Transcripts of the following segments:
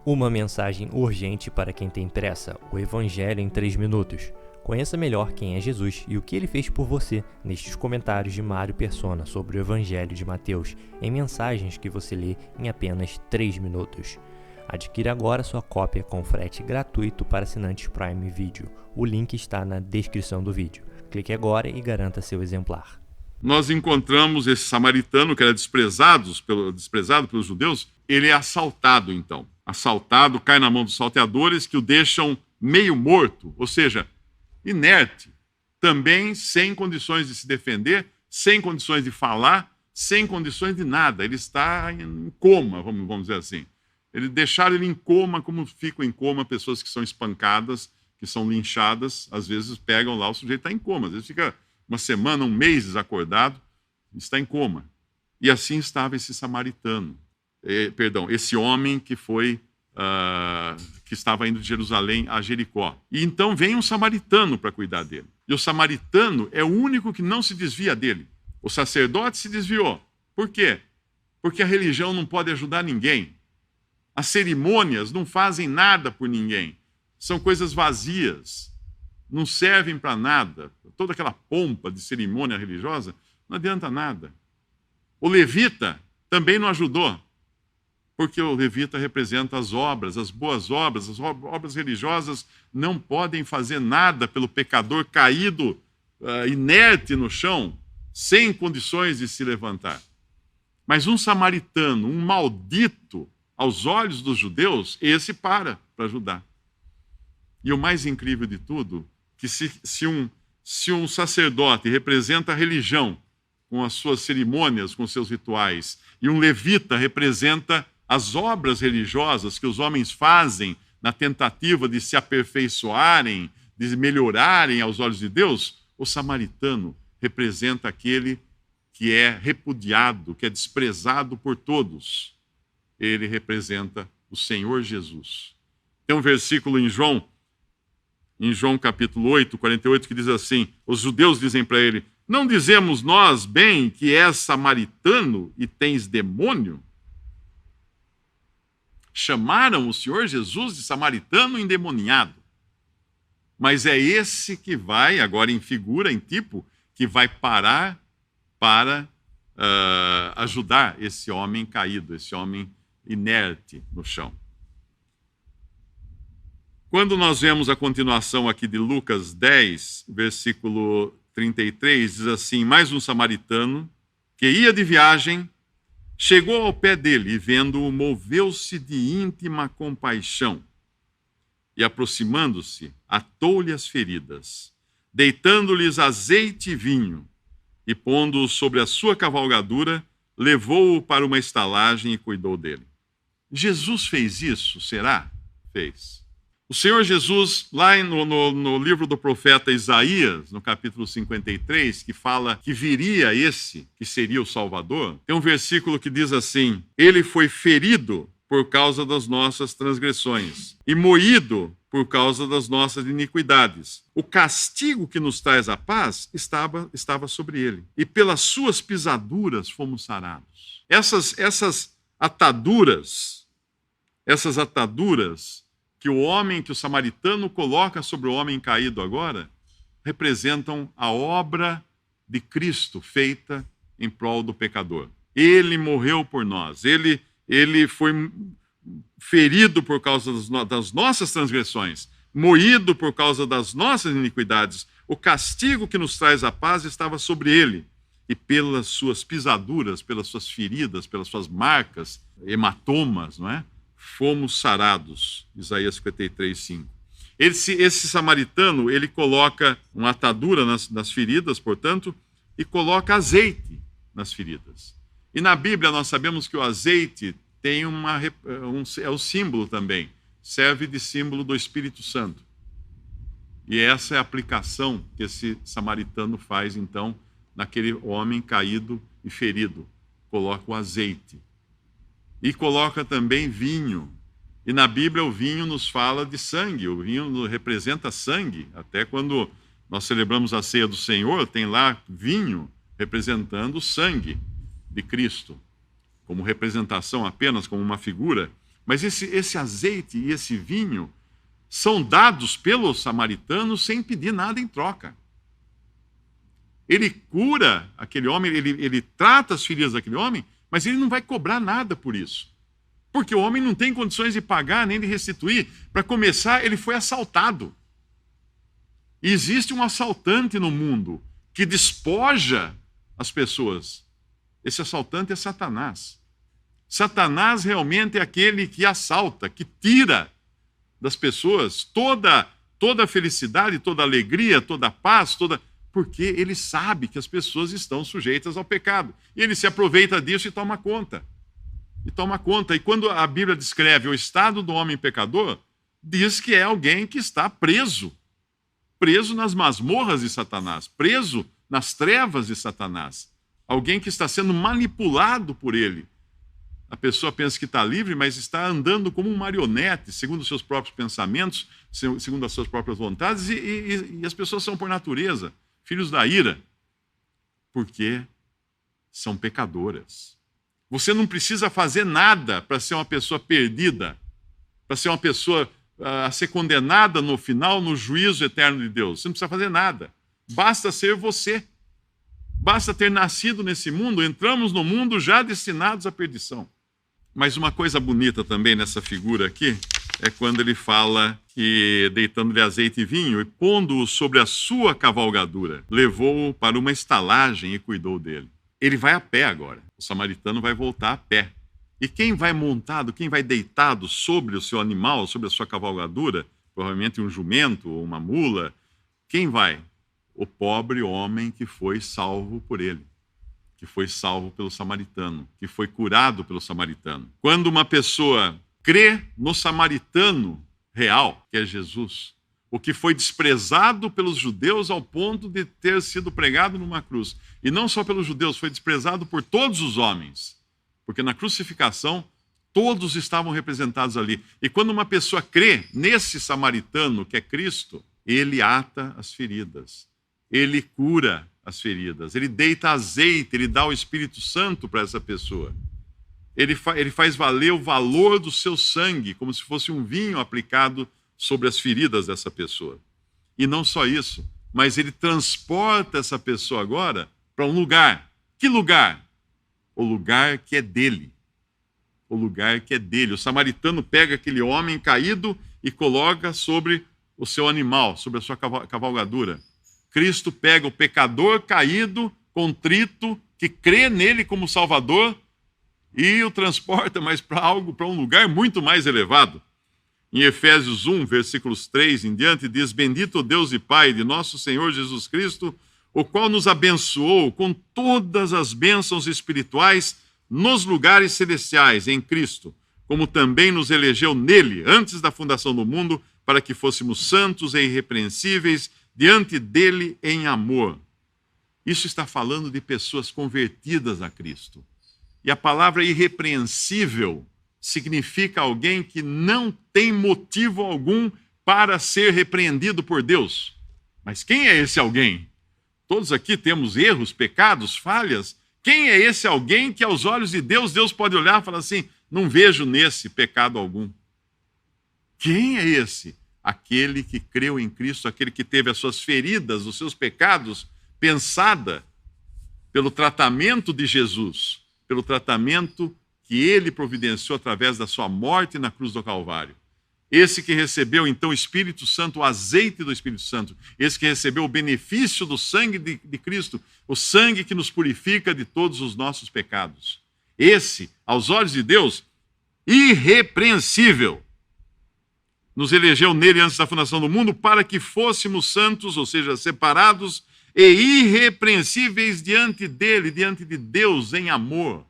Uma mensagem urgente para quem tem pressa, o Evangelho em 3 minutos. Conheça melhor quem é Jesus e o que ele fez por você nestes comentários de Mário Persona sobre o Evangelho de Mateus, em mensagens que você lê em apenas 3 minutos. Adquira agora sua cópia com frete gratuito para assinantes Prime Video. O link está na descrição do vídeo. Clique agora e garanta seu exemplar. Nós encontramos esse samaritano que era desprezado pelos judeus. Ele é assaltado, então. Assaltado, cai na mão dos salteadores que o deixam meio morto, ou seja, inerte, também sem condições de se defender, sem condições de falar, sem condições de nada. Ele está em coma, vamos dizer assim. Deixaram ele em coma, como ficam em coma pessoas que são espancadas, que são linchadas. Às vezes pegam lá, o sujeito está em coma, às vezes fica uma semana, um mês desacordado, está em coma. E assim estava esse samaritano, esse homem que estava indo de Jerusalém a Jericó. E então vem um samaritano para cuidar dele. E o samaritano é o único que não se desvia dele. O sacerdote se desviou. Por quê? Porque a religião não pode ajudar ninguém. As cerimônias não fazem nada por ninguém. São coisas vazias. Não servem para nada. Toda aquela pompa de cerimônia religiosa não adianta nada. O levita também não ajudou, porque o levita representa as obras, as boas obras, as obras religiosas não podem fazer nada pelo pecador caído, inerte no chão, sem condições de se levantar. Mas um samaritano, um maldito, aos olhos dos judeus, esse para ajudar. E o mais incrível de tudo, que se um sacerdote representa a religião, com as suas cerimônias, com seus rituais, e um levita representa as obras religiosas que os homens fazem na tentativa de se aperfeiçoarem, de melhorarem aos olhos de Deus, o samaritano representa aquele que é repudiado, que é desprezado por todos. Ele representa o Senhor Jesus. Tem um versículo em João capítulo 8, 48, que diz assim: os judeus dizem para ele: não dizemos nós bem que és samaritano e tens demônio? Chamaram o Senhor Jesus de samaritano endemoniado. Mas é esse que vai, agora em figura, em tipo, que vai parar para ajudar esse homem caído, esse homem inerte no chão. Quando nós vemos a continuação aqui de Lucas 10, versículo 33, diz assim: mais um samaritano que ia de viagem chegou ao pé dele e, vendo-o, moveu-se de íntima compaixão e, aproximando-se, atou-lhe as feridas, deitando-lhes azeite e vinho, e, pondo-o sobre a sua cavalgadura, levou-o para uma estalagem e cuidou dele. Jesus fez isso, será? Fez. O Senhor Jesus, lá no livro do profeta Isaías, no capítulo 53, que fala que viria esse, que seria o Salvador, tem um versículo que diz assim: ele foi ferido por causa das nossas transgressões e moído por causa das nossas iniquidades. O castigo que nos traz a paz estava sobre ele, e pelas suas pisaduras fomos sarados. Essas ataduras que o samaritano coloca sobre o homem caído agora, representam a obra de Cristo feita em prol do pecador. Ele morreu por nós, ele foi ferido por causa das nossas transgressões, moído por causa das nossas iniquidades. O castigo que nos traz a paz estava sobre ele, e pelas suas pisaduras, pelas suas feridas, pelas suas marcas, hematomas, não é? Fomos sarados. Isaías 53, 5. Esse samaritano, ele coloca uma atadura nas feridas, portanto, e coloca azeite nas feridas. E na Bíblia nós sabemos que o azeite tem é o símbolo também, serve de símbolo do Espírito Santo. E essa é a aplicação que esse samaritano faz, então, naquele homem caído e ferido. Coloca o azeite. E coloca também vinho. E na Bíblia o vinho nos fala de sangue, o vinho representa sangue. Até quando nós celebramos a ceia do Senhor, tem lá vinho representando o sangue de Cristo, como representação apenas, como uma figura. Mas esse azeite e esse vinho são dados pelo samaritano sem pedir nada em troca. Ele cura aquele homem, ele trata as feridas daquele homem, mas ele não vai cobrar nada por isso. Porque o homem não tem condições de pagar nem de restituir. Para começar, ele foi assaltado. E existe um assaltante no mundo que despoja as pessoas. Esse assaltante é Satanás. Satanás realmente é aquele que assalta, que tira das pessoas toda a felicidade, toda a alegria, toda a paz, porque ele sabe que as pessoas estão sujeitas ao pecado. E ele se aproveita disso e toma conta. E quando a Bíblia descreve o estado do homem pecador, diz que é alguém que está preso nas masmorras de Satanás, preso nas trevas de Satanás. Alguém que está sendo manipulado por ele. A pessoa pensa que está livre, mas está andando como um marionete, segundo os seus próprios pensamentos, segundo as suas próprias vontades, e as pessoas são, por natureza, filhos da ira, porque são pecadoras. Você não precisa fazer nada para ser uma pessoa perdida, para ser uma pessoa a ser condenada no final, no juízo eterno de Deus. Você não precisa fazer nada. Basta ser você. Basta ter nascido nesse mundo. Entramos no mundo já destinados à perdição. Mas uma coisa bonita também nessa figura aqui é quando ele fala que, deitando-lhe azeite e vinho e pondo-o sobre a sua cavalgadura, levou-o para uma estalagem e cuidou dele. Ele vai a pé agora. O samaritano vai voltar a pé. E quem vai montado, quem vai deitado sobre o seu animal, sobre a sua cavalgadura, provavelmente um jumento ou uma mula, quem vai? O pobre homem que foi salvo por ele, que foi salvo pelo samaritano, que foi curado pelo samaritano. Quando uma pessoa crê no samaritano real, que é Jesus, o que foi desprezado pelos judeus ao ponto de ter sido pregado numa cruz. E não só pelos judeus, foi desprezado por todos os homens. Porque na crucificação, todos estavam representados ali. E quando uma pessoa crê nesse samaritano, que é Cristo, ele ata as feridas. Ele cura as feridas. Ele deita azeite, ele dá o Espírito Santo para essa pessoa. Ele faz valer o valor do seu sangue, como se fosse um vinho aplicado sobre as feridas dessa pessoa. E não só isso, mas ele transporta essa pessoa agora para um lugar. Que lugar? O lugar que é dele. O lugar que é dele. O samaritano pega aquele homem caído e coloca sobre o seu animal, sobre a sua cavalgadura. Cristo pega o pecador caído, contrito, que crê nele como Salvador e o transporta mais para um lugar muito mais elevado. Em Efésios 1, versículos 3 em diante, diz: Bendito o Deus e Pai de nosso Senhor Jesus Cristo, o qual nos abençoou com todas as bênçãos espirituais nos lugares celestiais em Cristo, como também nos elegeu nele, antes da fundação do mundo, para que fôssemos santos e irrepreensíveis diante dele em amor. Isso está falando de pessoas convertidas a Cristo. E a palavra irrepreensível significa alguém que não tem motivo algum para ser repreendido por Deus. Mas quem é esse alguém? Todos aqui temos erros, pecados, falhas. Quem é esse alguém que aos olhos de Deus, Deus pode olhar e falar assim: não vejo nesse pecado algum? Quem é esse? Aquele que creu em Cristo, aquele que teve as suas feridas, os seus pecados, pensada pelo tratamento de Jesus, pelo tratamento que ele providenciou através da sua morte na cruz do Calvário. Esse que recebeu, então, o Espírito Santo, o azeite do Espírito Santo. Esse que recebeu o benefício do sangue de Cristo, o sangue que nos purifica de todos os nossos pecados. Esse, aos olhos de Deus, irrepreensível, nos elegeu nele antes da fundação do mundo para que fôssemos santos, ou seja, separados e irrepreensíveis diante dele, diante de Deus, em amor.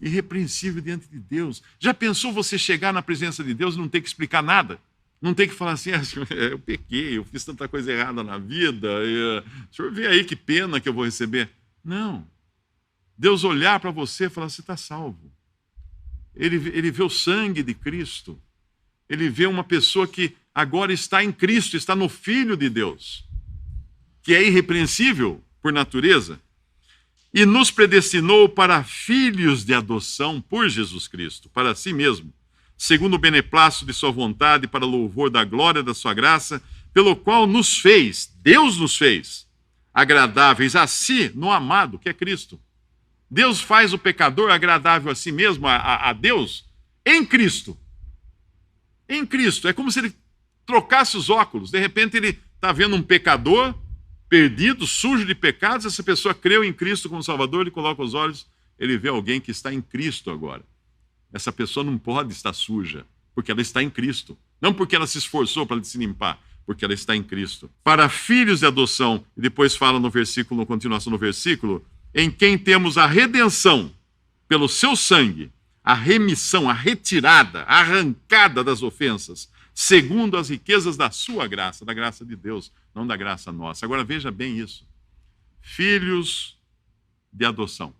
Irrepreensível diante de Deus. Já pensou você chegar na presença de Deus e não ter que explicar nada? Não ter que falar assim: eu pequei, eu fiz tanta coisa errada na vida, o senhor vê aí que pena que eu vou receber. Não. Deus olhar para você e falar: você está salvo. Ele vê o sangue de Cristo. Ele vê uma pessoa que agora está em Cristo, está no Filho de Deus, que é irrepreensível por natureza, e nos predestinou para filhos de adoção por Jesus Cristo, para si mesmo, segundo o beneplácito de sua vontade, para louvor da glória da sua graça, pelo qual nos fez, Deus nos fez, agradáveis a si no amado, que é Cristo. Deus faz o pecador agradável a si mesmo, a Deus, em Cristo. Em Cristo. É como se ele trocasse os óculos. De repente ele está vendo um pecador perdido, sujo de pecados. Essa pessoa creu em Cristo como Salvador, ele coloca os olhos, ele vê alguém que está em Cristo agora. Essa pessoa não pode estar suja, porque ela está em Cristo. Não porque ela se esforçou para se limpar, porque ela está em Cristo. Para filhos de adoção, e depois fala no versículo, na continuação do versículo, em quem temos a redenção pelo seu sangue, a remissão, a retirada, a arrancada das ofensas, segundo as riquezas da sua graça, da graça de Deus, não da graça nossa. Agora veja bem isso. Filhos de adoção.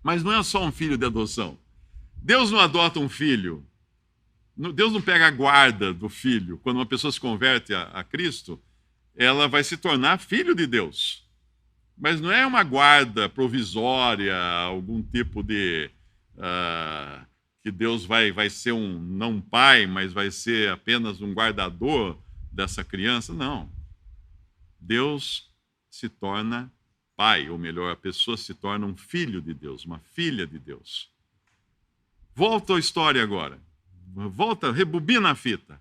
Mas não é só um filho de adoção. Deus não adota um filho. Deus não pega a guarda do filho. Quando uma pessoa se converte a Cristo, ela vai se tornar filho de Deus. Mas não é uma guarda provisória, algum tipo de... que Deus vai ser não pai, mas vai ser apenas um guardador dessa criança. Não. Deus se torna pai, ou melhor, a pessoa se torna um filho de Deus, uma filha de Deus. Volta à história agora. Volta, rebobina a fita.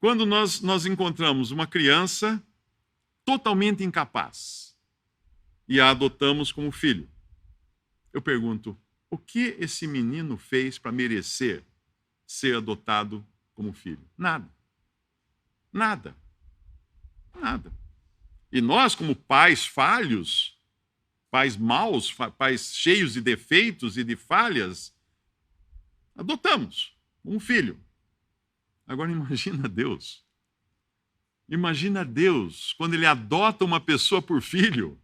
Quando nós encontramos uma criança totalmente incapaz e a adotamos como filho, eu pergunto, o que esse menino fez para merecer ser adotado como filho? Nada. Nada. Nada. E nós, como pais falhos, pais maus, pais cheios de defeitos e de falhas, adotamos um filho. Agora imagina Deus. Imagina Deus quando ele adota uma pessoa por filho.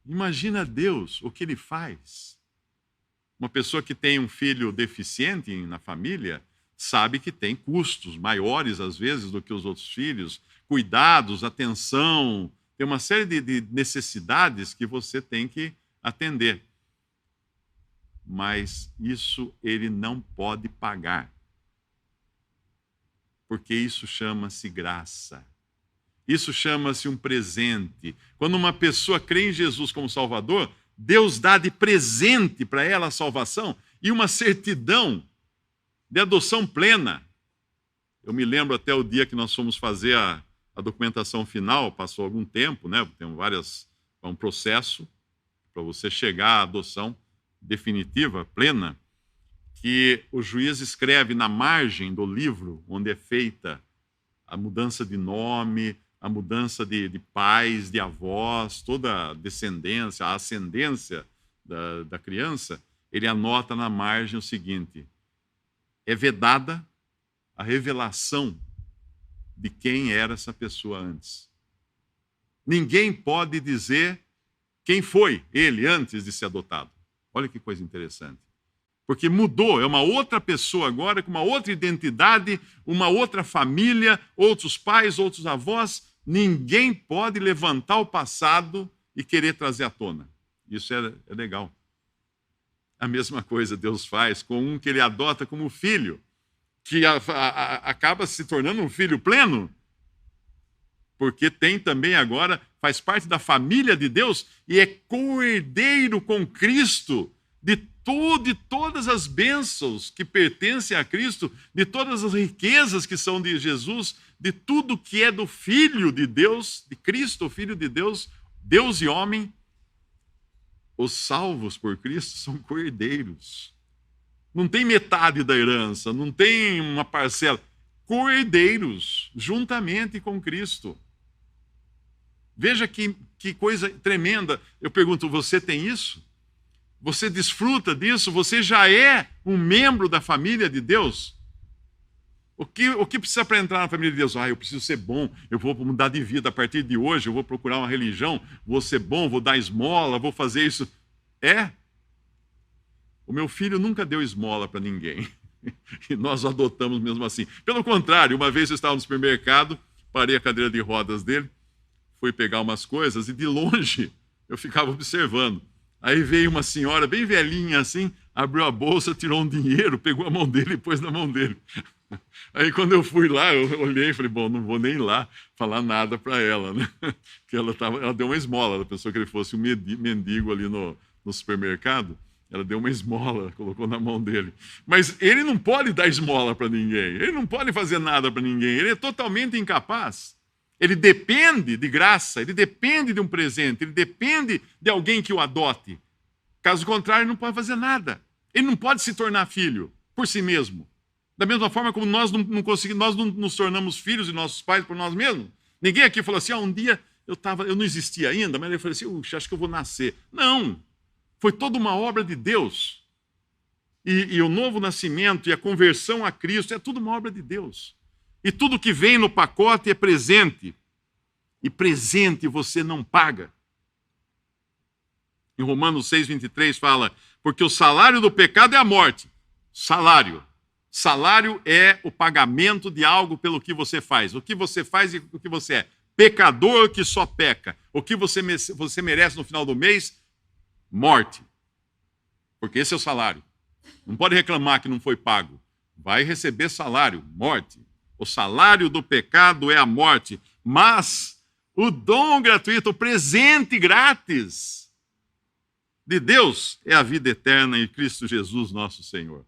Imagina Deus, o que ele faz. Uma pessoa que tem um filho deficiente na família sabe que tem custos maiores, às vezes, do que os outros filhos, cuidados, atenção, tem uma série de necessidades que você tem que atender. Mas isso ele não pode pagar, porque isso chama-se graça. Isso chama-se um presente. Quando uma pessoa crê em Jesus como Salvador, Deus dá de presente para ela a salvação e uma certidão de adoção plena. Eu me lembro até o dia que nós fomos fazer a documentação final, passou algum tempo, né? Tem um processo para você chegar à adoção definitiva, plena, que o juiz escreve na margem do livro onde é feita a mudança de nome, a mudança de pais, de avós, toda a descendência, a ascendência da criança, ele anota na margem o seguinte: é vedada a revelação de quem era essa pessoa antes. Ninguém pode dizer quem foi ele antes de ser adotado. Olha que coisa interessante. Porque mudou, é uma outra pessoa agora, com uma outra identidade, uma outra família, outros pais, outros avós. Ninguém pode levantar o passado e querer trazer à tona. Isso é legal. A mesma coisa Deus faz com um que ele adota como filho, que acaba se tornando um filho pleno, porque tem também agora, faz parte da família de Deus e é co-herdeiro com Cristo de todas as bênçãos que pertencem a Cristo, de todas as riquezas que são de Jesus, de tudo que é do Filho de Deus, de Cristo, o Filho de Deus, Deus e homem. Os salvos por Cristo são co-herdeiros. Não tem metade da herança, não tem uma parcela. Co-herdeiros, juntamente com Cristo. Veja que coisa tremenda. Eu pergunto, você tem isso? Você desfruta disso? Você já é um membro da família de Deus? O que precisa para entrar na família de Deus? Eu preciso ser bom, eu vou mudar de vida a partir de hoje, eu vou procurar uma religião, vou ser bom, vou dar esmola, vou fazer isso. O meu filho nunca deu esmola para ninguém. E nós o adotamos mesmo assim. Pelo contrário, uma vez eu estava no supermercado, parei a cadeira de rodas dele, fui pegar umas coisas e de longe eu ficava observando. Aí veio uma senhora bem velhinha assim, abriu a bolsa, tirou um dinheiro, pegou a mão dele e pôs na mão dele. Aí quando eu fui lá, eu olhei e falei, bom, não vou nem lá falar nada para ela, né? Porque ela deu uma esmola, ela pensou que ele fosse um mendigo ali no supermercado, ela deu uma esmola, colocou na mão dele. Mas ele não pode dar esmola para ninguém, ele não pode fazer nada para ninguém, ele é totalmente incapaz. Ele depende de graça, ele depende de um presente, ele depende de alguém que o adote. Caso contrário, ele não pode fazer nada. Ele não pode se tornar filho por si mesmo. Da mesma forma como nós não conseguimos, nós não nos tornamos filhos de nossos pais por nós mesmos. Ninguém aqui falou assim, um dia eu não existia ainda, mas ele falou assim, acho que eu vou nascer. Não, foi toda uma obra de Deus. E o novo nascimento e a conversão a Cristo é tudo uma obra de Deus. E tudo que vem no pacote é presente. E presente você não paga. Em Romanos 6,23 fala, porque o salário do pecado é a morte. Salário. Salário é o pagamento de algo pelo que você faz. O que você faz e o que você é. Pecador que só peca. O que você merece no final do mês? Morte. Porque esse é o salário. Não pode reclamar que não foi pago. Vai receber salário, morte. O salário do pecado é a morte. Mas o dom gratuito, o presente grátis de Deus é a vida eterna em Cristo Jesus, nosso Senhor.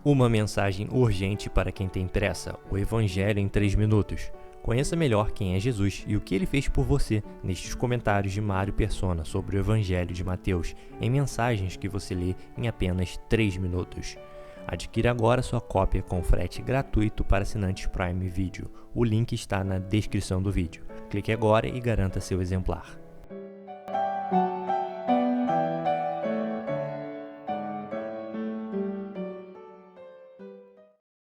Uma mensagem urgente para quem tem pressa, o Evangelho em 3 minutos. Conheça melhor quem é Jesus e o que ele fez por você nestes comentários de Mário Persona sobre o Evangelho de Mateus, em mensagens que você lê em apenas 3 minutos. Adquira agora sua cópia com frete gratuito para assinantes Prime Video. O link está na descrição do vídeo. Clique agora e garanta seu exemplar.